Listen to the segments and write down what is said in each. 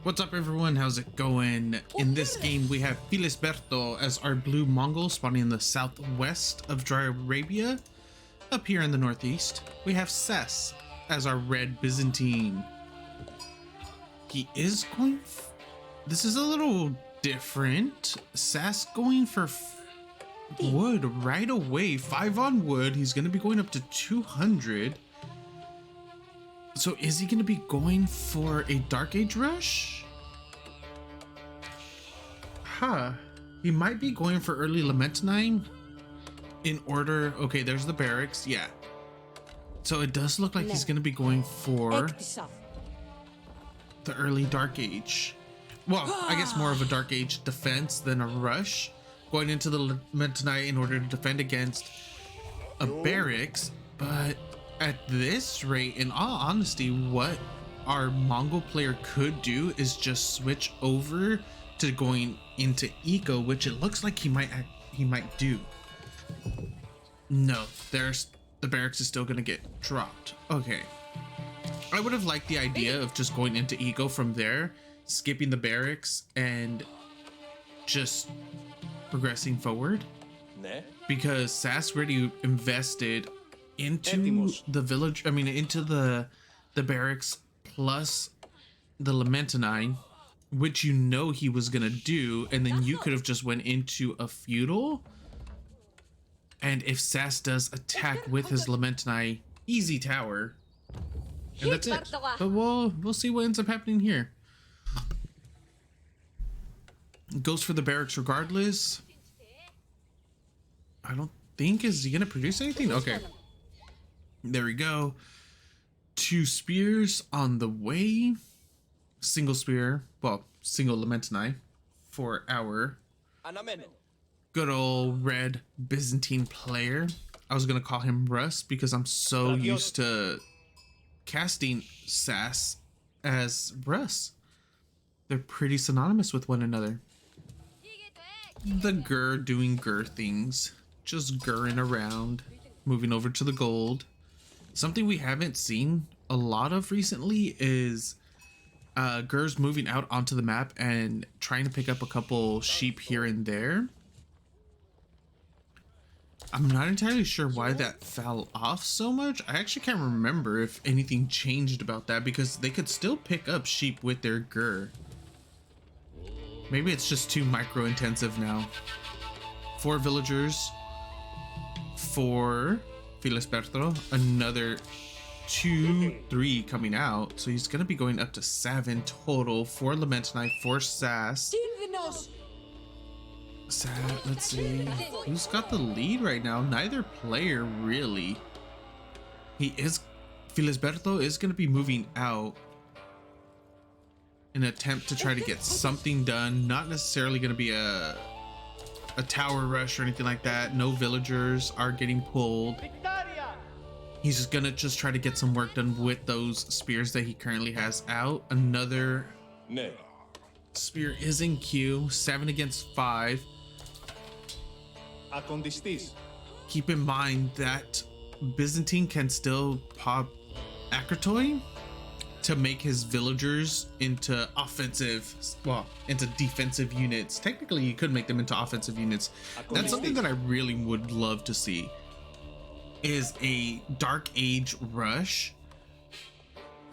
What's up everyone, how's it going? In this game we have Filisberto as our blue Mongol spawning in the southwest of Dry Arabia. Up here in the northeast, we have SAS as our red Byzantine. He is going this is a little different. SAS going for wood right away, 5 on wood. He's going to be going up to 200. So is he going to be going for a Dark Age rush? He might be going for early Lamentinine in order. Okay, there's the barracks. Yeah. So it does look like he's going to be going for the early Dark Age. Well, I guess more of a Dark Age defense than a rush. Going into the Lamentinine in order to defend against a barracks. But at this rate, in all honesty, what our Mongol player could do is just switch over to going into eco, which it looks like he might do. No, there's the barracks is still gonna get dropped. Okay, I would have liked the idea of just going into eco from there, skipping the barracks and just progressing forward, because SAS already invested into the village, into the barracks plus the Lamentinine, which you know he was gonna do, and then you could have just went into a feudal, and if SAS does attack with his Lamentinine, easy tower, and that's it. But we'll see what ends up happening here. Goes for the barracks regardless. I don't think, is he gonna produce anything? Okay, there we go. 2 spears on the way. Single spear, well, single Lamentinine for our good old red Byzantine player. I was gonna call him Russ because I'm so used to casting SAS as Russ. They're pretty synonymous with one another. The Gur doing Gur things, just Gurring around, moving over to the gold. Something we haven't seen a lot of recently is Gur's moving out onto the map and trying to pick up a couple sheep here and there. I'm not entirely sure why that fell off so much. I actually can't remember if anything changed about that, because they could still pick up sheep with their Gur. Maybe it's just too micro intensive now. 4 villagers for Filisberto, another 2-3 coming out, so he's gonna be going up to 7 total for Lamentinine for SAS. Let's see who's got the lead right now. Neither player really. Filisberto is gonna be moving out in an attempt to try to get something done. Not necessarily gonna be a tower rush or anything like that. No villagers are getting pulled. He's just gonna try to get some work done with those spears that he currently has out. Another spear is in queue. 7 against 5. Keep in mind that Byzantine can still pop Akratoi to make his villagers into into defensive units. Technically, you could make them into offensive units. That's something that I really would love to see, is a Dark Age rush,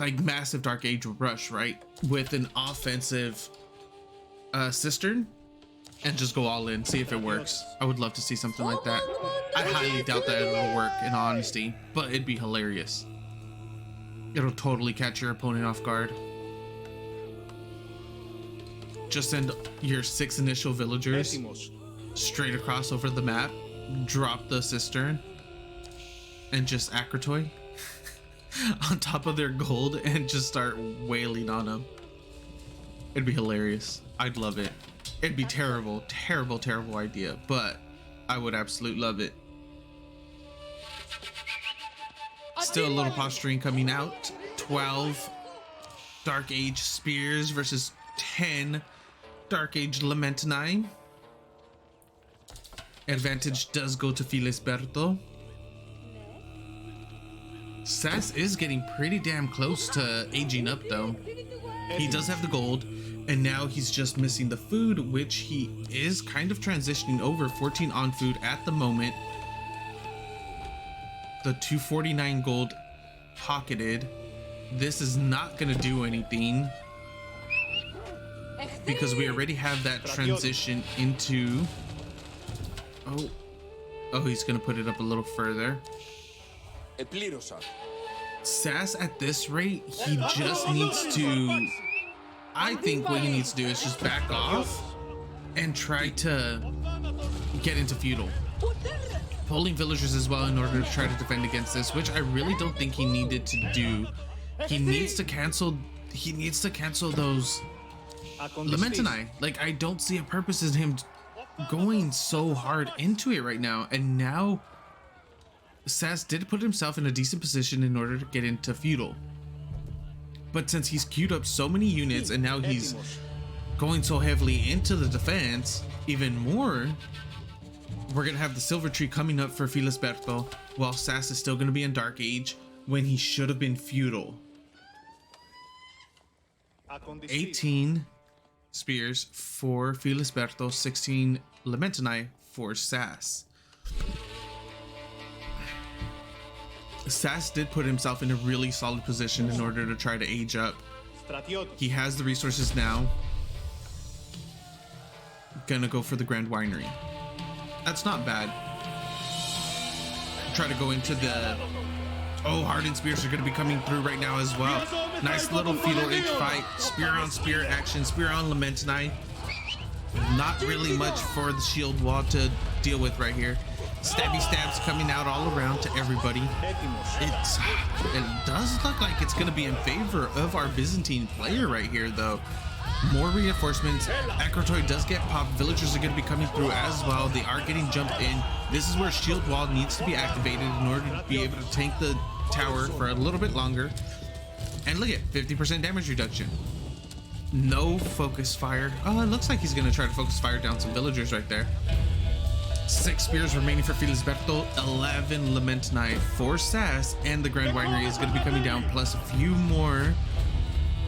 like massive Dark Age rush, right, with an offensive cistern, and just go all in, see if it works. I would love to see something like that. I highly doubt that it'll work, in honesty, but it'd be hilarious. It'll totally catch your opponent off guard. Just send your 6 initial villagers straight across over the map, drop the cistern, and just Akratoi on top of their gold and just start wailing on them. It'd be hilarious. I'd love it. It'd be terrible, terrible, terrible idea, but I would absolutely love it. Still a little posturing coming out. 12 Dark Age spears versus 10 Dark Age Lamentinine. Advantage does go to Filisberto. SAS is getting pretty damn close to aging up though. He does have the gold, and now he's just missing the food, which he is kind of transitioning over. 14 on food at the moment. The 249 gold pocketed. This is not going to do anything because we already have that transition into... Oh, he's going to put it up a little further. SAS at this rate, he just needs to... I think what he needs to do is just back off and try to get into feudal. Pulling villagers as well in order to try to defend against this, which I really don't think he needed to do. He needs to cancel those Lamentini. Like, I don't see a purpose in him going so hard into it right now. And now SAS did put himself in a decent position in order to get into feudal. But since he's queued up so many units and now he's going so heavily into the defense, even more, we're gonna have the silver tree coming up for Filisberto while SAS is still gonna be in Dark Age when he should have been feudal. 18 spears for Filisberto, 16 Lamentini for SAS. SAS did put himself in a really solid position in order to try to age up. He has the resources now. Gonna go for the Grand Winery. That's not bad. Try to go into the... Oh, hardened spears are going to be coming through right now as well. Nice little feudal age fight. Spear on spear action. Spear on Lamentini. Not really much for the shield wall to deal with right here. Stabby stabs coming out all around to everybody. It does look like it's going to be in favor of our Byzantine player right here, though. More reinforcements. Akrotoi does get popped. Villagers are going to be coming through as well. They are getting jumped in. This is where shield wall needs to be activated in order to be able to tank the tower for a little bit longer. And look at 50% damage reduction. No focus fire. Oh, it looks like he's going to try to focus fire down some villagers right there. 6 spears remaining for Filisberto, 11 Lamentini for SAS, and the Grand Winery is going to be coming down, plus a few more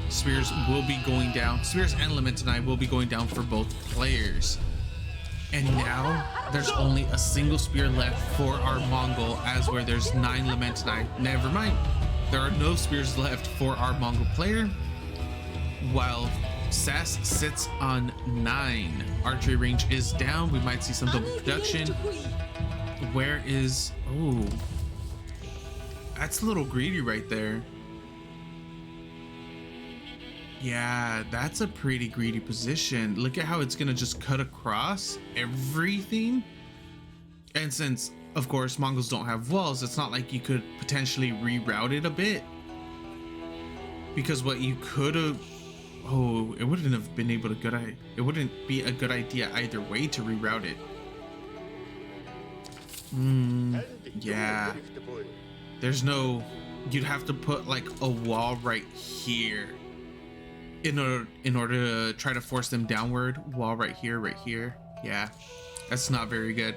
spears will be going down. Spears and Lamentini will be going down for both players. And now there's only a single spear left for our Mongol, as where there's 9 Lamentini. Never mind, there are no spears left for our Mongol player, while SAS sits on 9. Archery range is down. We might see some double production. Where is... Oh, that's a little greedy right there. Yeah, that's a pretty greedy position. Look at how it's gonna just cut across everything. And since, of course, Mongols don't have walls, it's not like you could potentially reroute it a bit. Because what you could have... Oh, it wouldn't have been able to it wouldn't be a good idea either way to reroute it. Yeah. There's no... You'd have to put like a wall right here. In order to try to force them downward. Wall right here. Yeah, that's not very good.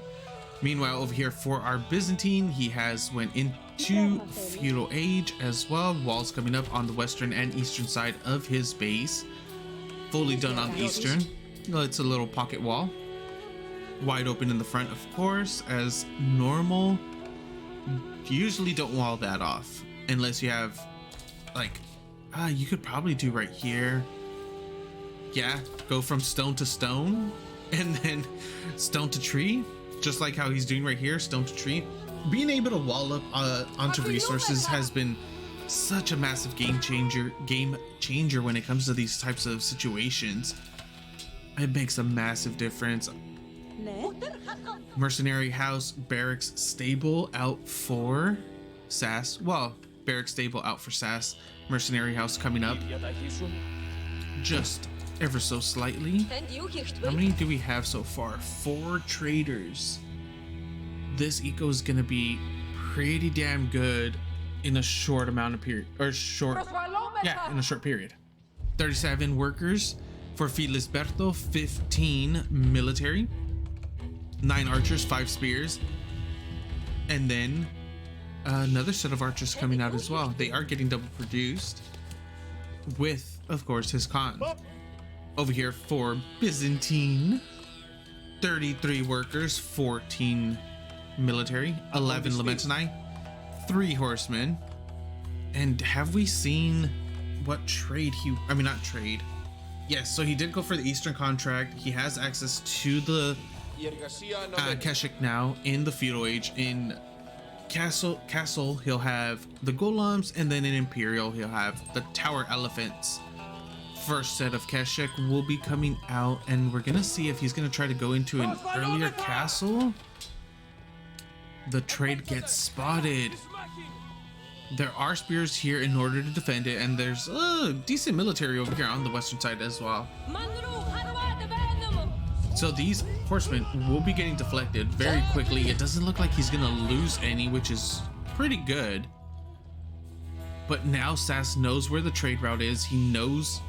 Meanwhile, over here for our Byzantine, he has went into feudal age as well. Walls coming up on the western and eastern side of his base. Fully done on the eastern. Well, it's a little pocket wall. Wide open in the front, of course, as normal. You usually don't wall that off unless you have like... you could probably do right here. Yeah, go from stone to stone and then stone to tree, just like how he's doing right here, stone to tree. Being able to wall up onto resources has been such a massive game changer when it comes to these types of situations. It makes a massive difference. Mercenary house, barracks, stable out for SAS. Well, barracks, stable out for SAS. Mercenary house coming up just ever so slightly. How many do we have so far? 4 traders. This eco is gonna be pretty damn good in a short amount of period, or short, yeah, in a short period. 37 workers for Filisberto, 15 military, 9 archers, 5 spears, and then another set of archers coming out as well. They are getting double produced with of course, his Khan. Over here for Byzantine, 33 workers, 14 military, 11 Lamentinai, 3 horsemen. And have we seen what trade not trade. Yes, so he did go for the Eastern contract. He has access to the Keshik now in the feudal age. In Castle, he'll have the golems, and then in Imperial, he'll have the tower elephants. First set of Keshik will be coming out, and we're gonna see if he's gonna try to go into an earlier castle. The trade gets spotted. There are spears here in order to defend it, and there's decent military over here on the western side as well. So these horsemen will be getting deflected very quickly. It doesn't look like he's gonna lose any, which is pretty good. But now SAS knows where the trade route is. He knows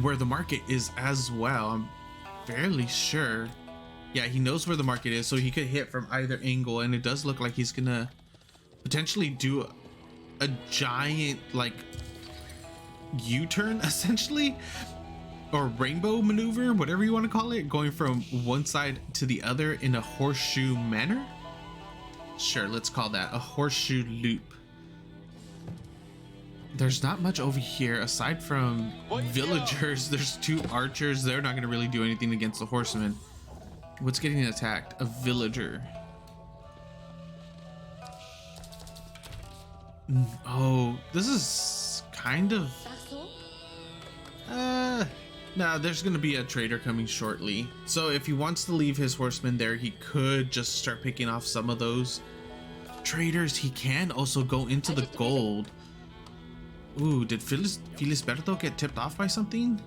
where the market is as well. I'm fairly sure. Yeah, he knows where the market is, so he could hit from either angle, and it does look like he's gonna potentially do a giant like U-turn essentially, or rainbow maneuver, whatever you want to call it, going from one side to the other in a horseshoe manner. Sure, let's call that a horseshoe loop. There's not much over here aside from villagers. There's 2 archers. They're not going to really do anything against the horsemen. What's getting attacked? A villager. Oh, this is kind of no, there's gonna be a trader coming shortly, so if he wants to leave his horsemen there, he could just start picking off some of those traders. He can also go into the gold. Ooh, did Filisberto get tipped off by something?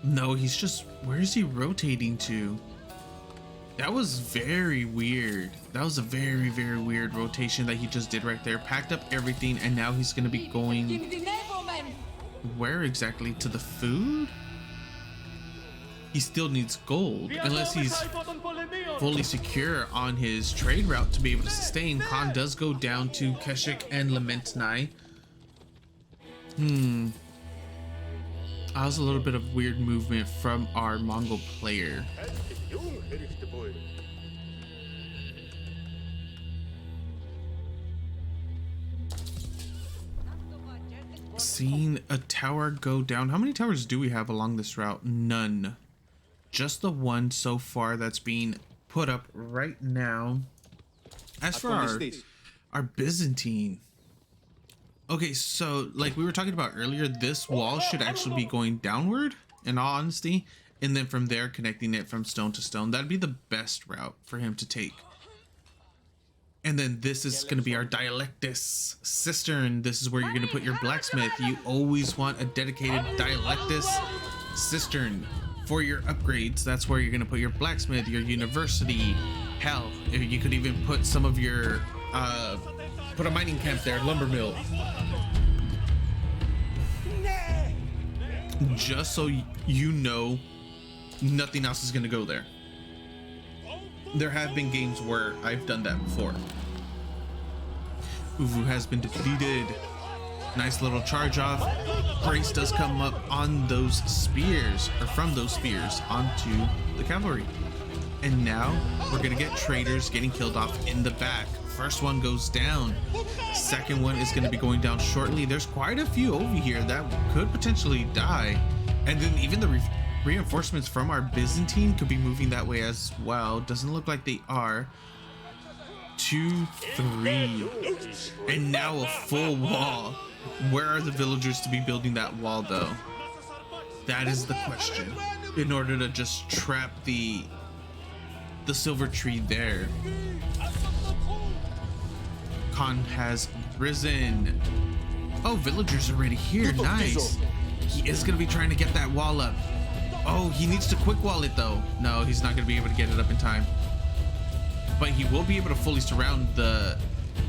No, he's just, where is he rotating to? That was very weird. That was a very, very weird rotation that he just did right there. Packed up everything, and now he's gonna be going where exactly? To the food? He still needs gold, unless he's fully secure on his trade route to be able to sustain. Khan does go down to Keshik and Lamentinai. That was a little bit of weird movement from our Mongol player. Seeing a tower go down. How many towers do we have along this route? None. Just the one so far that's being put up right now. As for our Byzantine. Okay, so like we were talking about earlier, this wall should actually be going downward, in all honesty, and then from there connecting it from stone to stone. That'd be the best route for him to take. And then this is going to be our Dialectus cistern. This is where you're going to put your blacksmith. You always want a dedicated Dialectus cistern for your upgrades. That's where you're going to put your blacksmith, your university. Hell, you could even put some of your put a mining camp there, lumber mill. Just so you know, nothing else is going to go there. There have been games where I've done that before. Uvu has been defeated. Nice little charge off. Brace does come up on those spears, or from those spears onto the cavalry. And now we're gonna get traders getting killed off in the back. First one goes down. Second one is gonna be going down shortly. There's quite a few over here that could potentially die. And then even the reinforcements from our Byzantine could be moving that way as well. Doesn't look like they are. 2, 3, and now a full wall. Where are the villagers to be building that wall though? That is the question. In order to just trap the silver tree there. Khan has risen. Oh, villagers already here. Nice. He is gonna be trying to get that wall up. Oh, he needs to quick wall it though. No, he's not gonna be able to get it up in time. But he will be able to fully surround the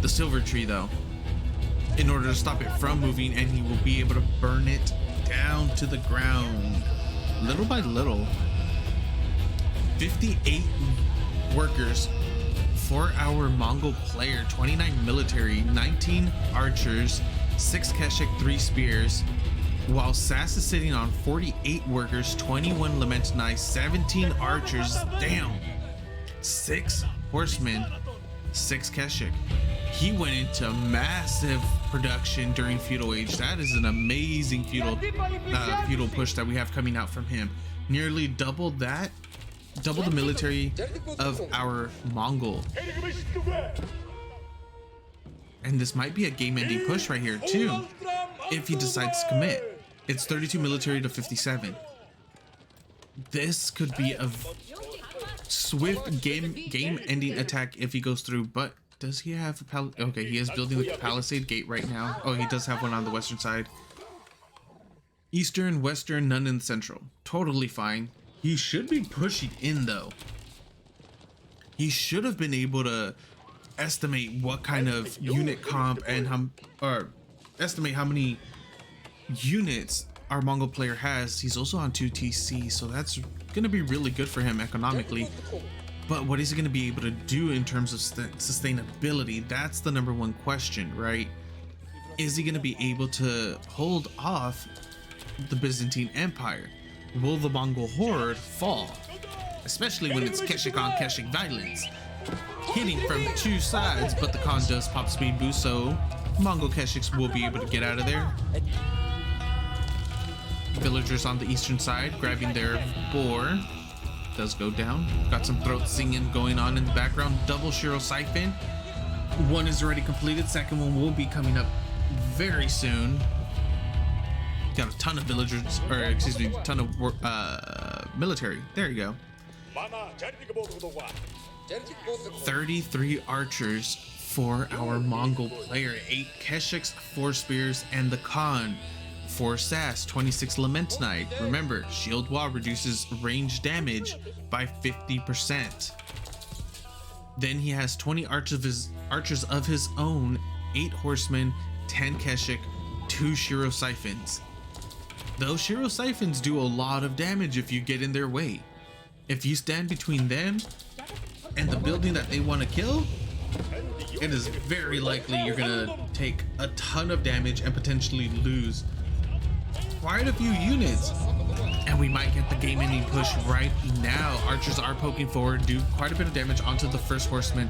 silver tree though, in order to stop it from moving, and he will be able to burn it down to the ground, little by little. 58 workers for our Mongol player, 29 military, 19 archers, 6 Keshik, 3 spears, while SAS is sitting on 48 workers, 21 Lamentinai, 17 archers. Damn. 6 horsemen, 6 Keshik. He went into massive production during feudal age. That is an amazing feudal push that we have coming out from him. Nearly double that, double the military of our Mongol. And this might be a game-ending push right here too, if he decides to commit. It's 32 military to 57. This could be a swift game-ending attack if he goes through. But does he have a okay, he is building the palisade gate right now. Oh, he does have one on the western side. Eastern, western, none in the central. Totally fine. He should be pushing in though. He should have been able to estimate what kind of unit comp and estimate how many units our Mongol player has. He's also on 2 TC, so that's gonna be really good for him economically. But what is he gonna be able to do in terms of sustainability? That's the number one question, right? Is he gonna be able to hold off the Byzantine Empire? Will the Mongol horde fall? Especially when it's Keshik on Keshik violence, hitting from 2 sides, but the Khan does pop speed boost, so Mongol Keshiks will be able to get out of there. Villagers on the eastern side grabbing their boar. Does go down. Got some throat singing going on in the background. Double Shiro Siphon. One is already completed. Second one will be coming up very soon. Got a ton of villagers, or excuse me, a ton of military. There you go. 33 archers for our Mongol player. 8 Keshiks, 4 spears, and the Khan. 4 SAS, 26 Lamentinai. Remember, shield wall reduces range damage by 50%. Then he has 20 archers of his own, 8 horsemen, 10 Keshik, 2 Shiro Siphons. Those Shiro Siphons do a lot of damage if you get in their way. If you stand between them and the building that they want to kill, it is very likely you're gonna take a ton of damage and potentially lose quite a few units. And we might get the game-ending push right now. Archers are poking forward, do quite a bit of damage onto the first horseman.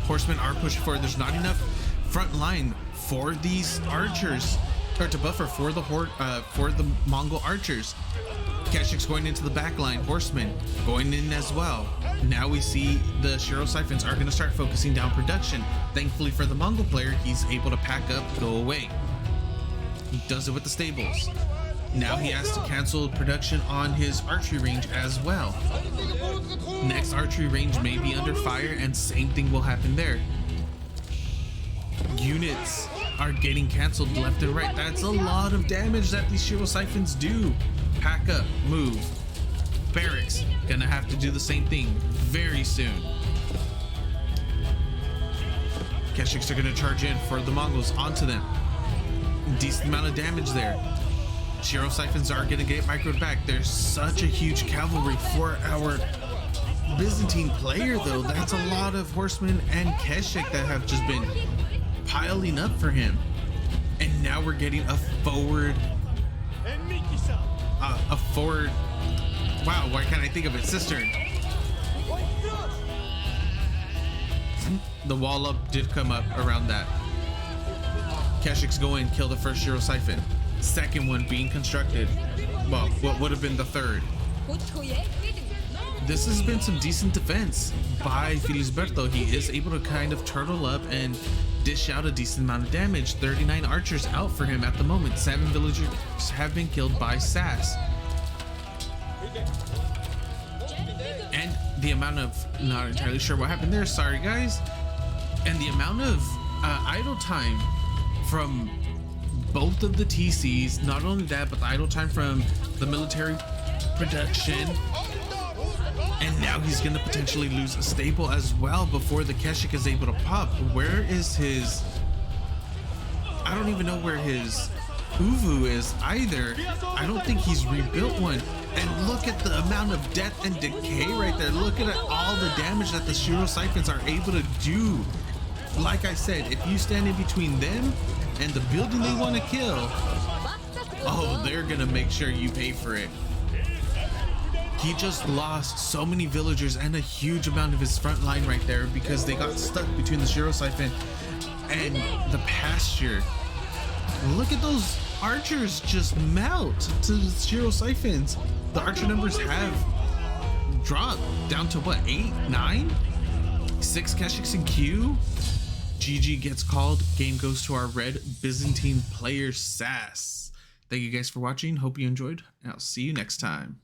Horsemen are pushing forward. There's not enough front line for these archers, or to buffer for the Mongol archers. Keshik's going into the back line, horsemen going in as well. Now we see the Shiro Siphons are going to start focusing down production. Thankfully for the Mongol player, he's able to pack up, go away. He does it with the stables. Now he has to cancel production on his archery range as well. Next archery range may be under fire, and same thing will happen there. Units are getting canceled left and right. That's a lot of damage that these Shiro Siphons do. Pack up, move. Barracks gonna have to do the same thing very soon. Keshiks are gonna charge in for the Mongols onto them. Decent amount of damage there. Shiro Siphons are gonna get microed back. There's such a huge cavalry for our Byzantine player though. That's a lot of horsemen and Keshik that have just been piling up for him. And now we're getting a forward, wow, why can't I think of it? Cistern. The wall up did come up around that. Keshiks go in, kill the first Shiro Siphon. Second one being constructed. Well, what would have been the third? This has been some decent defense by Filisberto. He is able to kind of turtle up and dish out a decent amount of damage. 39 archers out for him at the moment. 7 villagers have been killed by SAS. And the amount of, not entirely sure what happened there, sorry guys. And the amount of idle time from both of the TCs, not only that, but the idle time from the military production. And now he's going to potentially lose a stable as well before the Keshik is able to pop. Where is his... I don't even know where his Uvu is either. I don't think he's rebuilt one. And look at the amount of death and decay right there. Look at all the damage that the Shiro Siphons are able to do. Like I said, if you stand in between them and the building they want to kill, oh, they're gonna make sure you pay for it. He just lost so many villagers and a huge amount of his front line right there because they got stuck between the Shiro Siphon and the pasture. Look at those archers just melt to the Shiro Siphons. The archer numbers have dropped down to what, 8, 9? 6 Keshiks in queue. GG gets called. Game goes to our red Byzantine player SAS. Thank you guys for watching. Hope you enjoyed, and I'll see you next time.